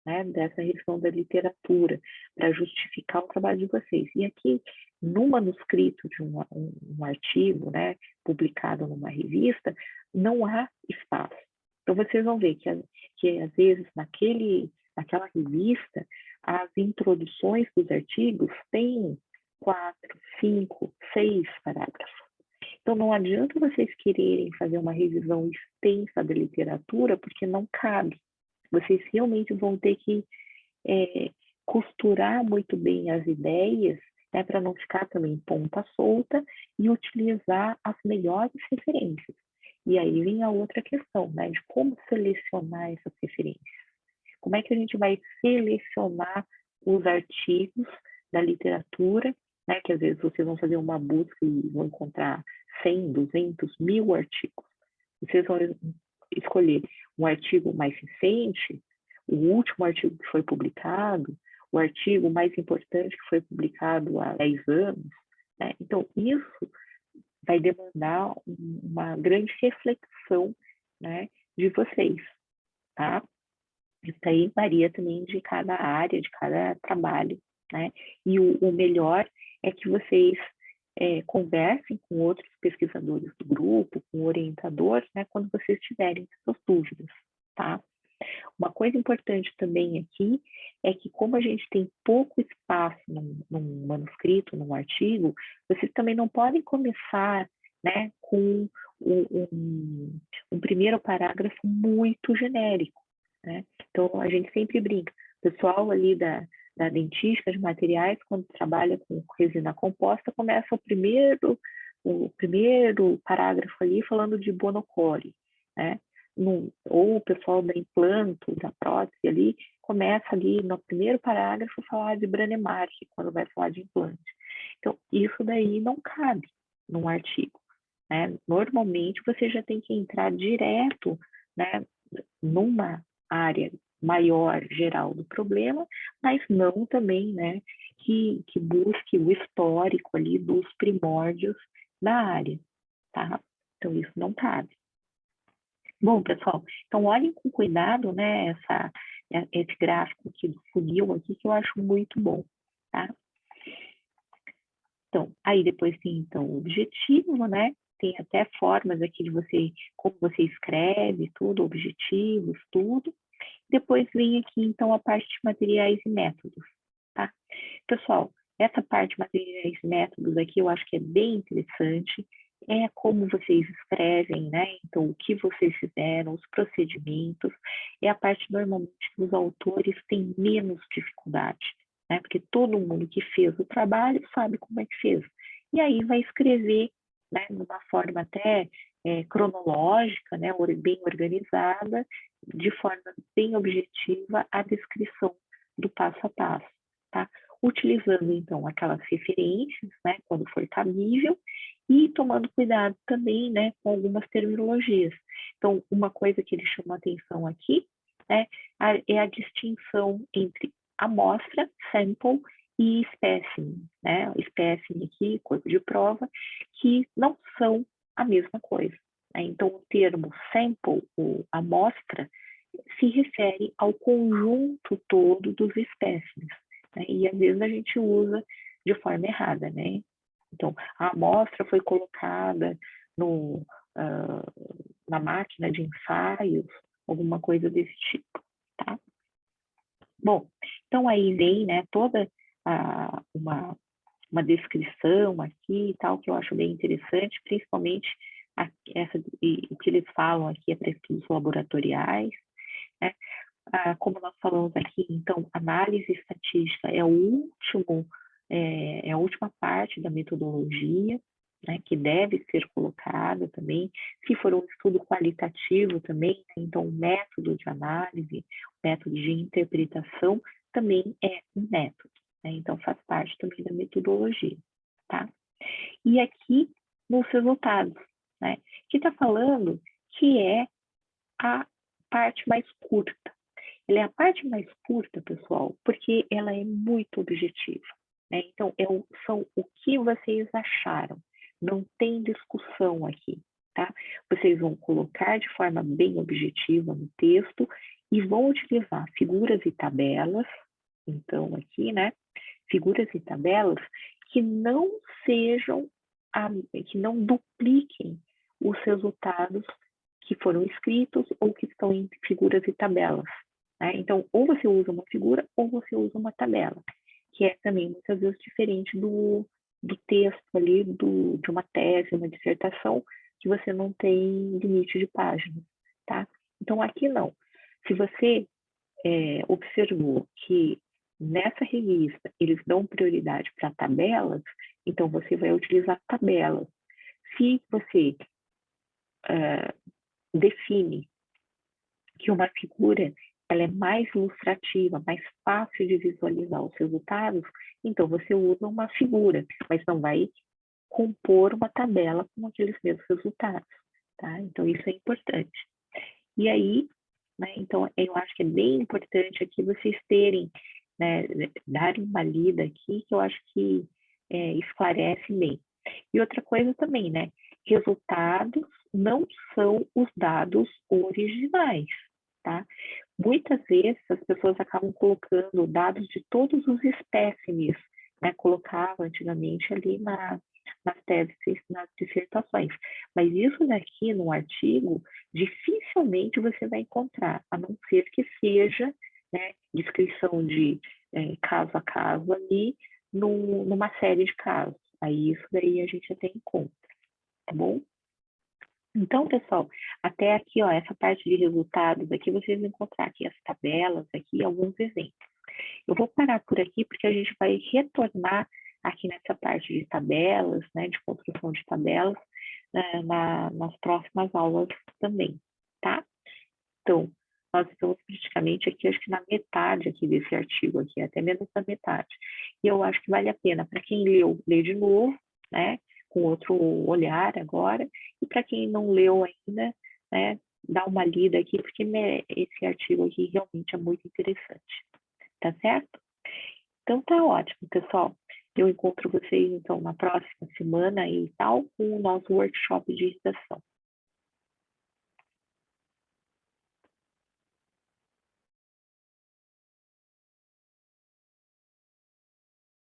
né, dessa questão da literatura para justificar o trabalho de vocês. E aqui, no manuscrito de um artigo, né, publicado numa revista, não há espaço. Então, vocês vão ver que às vezes, naquela revista, as introduções dos artigos têm 4, 5, 6 parágrafos. Então, não adianta vocês quererem fazer uma revisão extensa da literatura, porque não cabe. Vocês realmente vão ter que costurar muito bem as ideias, né, para não ficar também ponta solta e utilizar as melhores referências. E aí vem a outra questão, né, de como selecionar essas referências. Como é que a gente vai selecionar os artigos da literatura, né, que às vezes vocês vão fazer uma busca e vão encontrar 100, 200, 1000 artigos. Vocês vão escolher um artigo mais recente, o último artigo que foi publicado, o artigo mais importante que foi publicado há 10 anos, né? Então, isso vai demandar uma grande reflexão, né, de vocês, tá? Isso aí varia também de cada área, de cada trabalho, né? E o melhor é que vocês conversem com outros pesquisadores do grupo, com orientadores, né, quando vocês tiverem essas dúvidas, tá? Uma coisa importante também aqui é que, como a gente tem pouco espaço num manuscrito, num artigo, vocês também não podem começar, né, com um primeiro parágrafo muito genérico, né? Então, a gente sempre brinca. O pessoal ali da dentística de materiais, quando trabalha com resina composta, começa o primeiro o primeiro parágrafo ali falando de Bonocore, né? Ou o pessoal da implanto, da prótese ali, começa ali no primeiro parágrafo a falar de Branemark, quando vai falar de implante. Então, isso daí não cabe num artigo, né? Normalmente, você já tem que entrar direto, né, numa área maior, geral do problema, mas não também, né, que busque o histórico ali dos primórdios da área, tá? Então, isso não cabe. Bom, pessoal, então olhem com cuidado, né, esse gráfico aqui do funil aqui, que eu acho muito bom, tá? Então, aí depois tem, então, o objetivo, né? Tem até formas aqui de você, como você escreve, tudo, objetivos, tudo. Depois vem aqui, então, a parte de materiais e métodos, tá? Pessoal, essa parte de materiais e métodos aqui eu acho que é bem interessante. É como vocês escrevem, né? Então, o que vocês fizeram, os procedimentos. É a parte, normalmente, que os autores têm menos dificuldade, né? Porque todo mundo que fez o trabalho sabe como é que fez. E aí vai escrever, né, de uma forma até cronológica, né, bem organizada, de forma bem objetiva, a descrição do passo a passo, tá? Utilizando, então, aquelas referências, né, quando for cabível, e tomando cuidado também, né, com algumas terminologias. Então, uma coisa que ele chama atenção aqui, né, é a distinção entre amostra, sample, e espécime, né? Espécime aqui, corpo de prova, que não são a mesma coisa, né? Então, o termo sample, ou amostra, se refere ao conjunto todo dos espécimes, né? E às vezes a gente usa de forma errada, né? Então, a amostra foi colocada no, na máquina de ensaios, alguma coisa desse tipo, tá? Bom, então aí vem, né, toda uma descrição aqui e tal, que eu acho bem interessante, principalmente o que eles falam aqui é para estudos laboratoriais, né? Como nós falamos aqui, então, análise estatística é a última parte da metodologia, né, que deve ser colocada também. Se for um estudo qualitativo também, então o método de análise, o método de interpretação também é um método, né? Então faz parte também da metodologia, tá? E aqui nos resultados, né, que está falando que é a parte mais curta. Ela é a parte mais curta, pessoal, porque ela é muito objetiva, né? Então, são o que vocês acharam. Não tem discussão aqui, tá? Vocês vão colocar de forma bem objetiva no texto e vão utilizar figuras e tabelas. Então, aqui, né? Figuras e tabelas que não sejam, que não dupliquem os resultados que foram escritos ou que estão em figuras e tabelas, né? Então, ou você usa uma figura ou você usa uma tabela, que é também muitas vezes diferente do texto ali, de uma tese, uma dissertação, que você não tem limite de páginas, tá? Então, aqui não. Se você observou que nessa revista eles dão prioridade para tabelas, então você vai utilizar tabelas. Se você define que uma figura ela é mais ilustrativa, mais fácil de visualizar os resultados, então você usa uma figura, mas não vai compor uma tabela com aqueles mesmos resultados, tá? Então isso é importante. E aí, né, então eu acho que é bem importante aqui vocês terem, né, darem uma lida aqui, que eu acho que esclarece bem. E outra coisa também, né, resultados não são os dados originais, tá? Muitas vezes as pessoas acabam colocando dados de todos os espécimes, né? Colocavam antigamente ali nas teses, nas dissertações. Mas isso daqui no artigo, dificilmente você vai encontrar, a não ser que seja, né, descrição de caso a caso ali, numa série de casos. Aí isso daí a gente até encontra, tá bom? Então, pessoal, até aqui, ó, essa parte de resultados aqui, vocês vão encontrar aqui as tabelas, aqui alguns exemplos. Eu vou parar por aqui porque a gente vai retornar aqui nessa parte de tabelas, né, de construção de tabelas, nas próximas aulas também, tá? Então, nós estamos praticamente aqui, acho que na metade aqui desse artigo aqui, até menos da metade. E eu acho que vale a pena para quem leu, ler de novo, né, com outro olhar agora, e para quem não leu ainda, né, dar uma lida aqui, porque esse artigo aqui realmente é muito interessante, tá certo? Então tá ótimo, pessoal. Eu encontro vocês então na próxima semana e tal, com o nosso workshop de estação.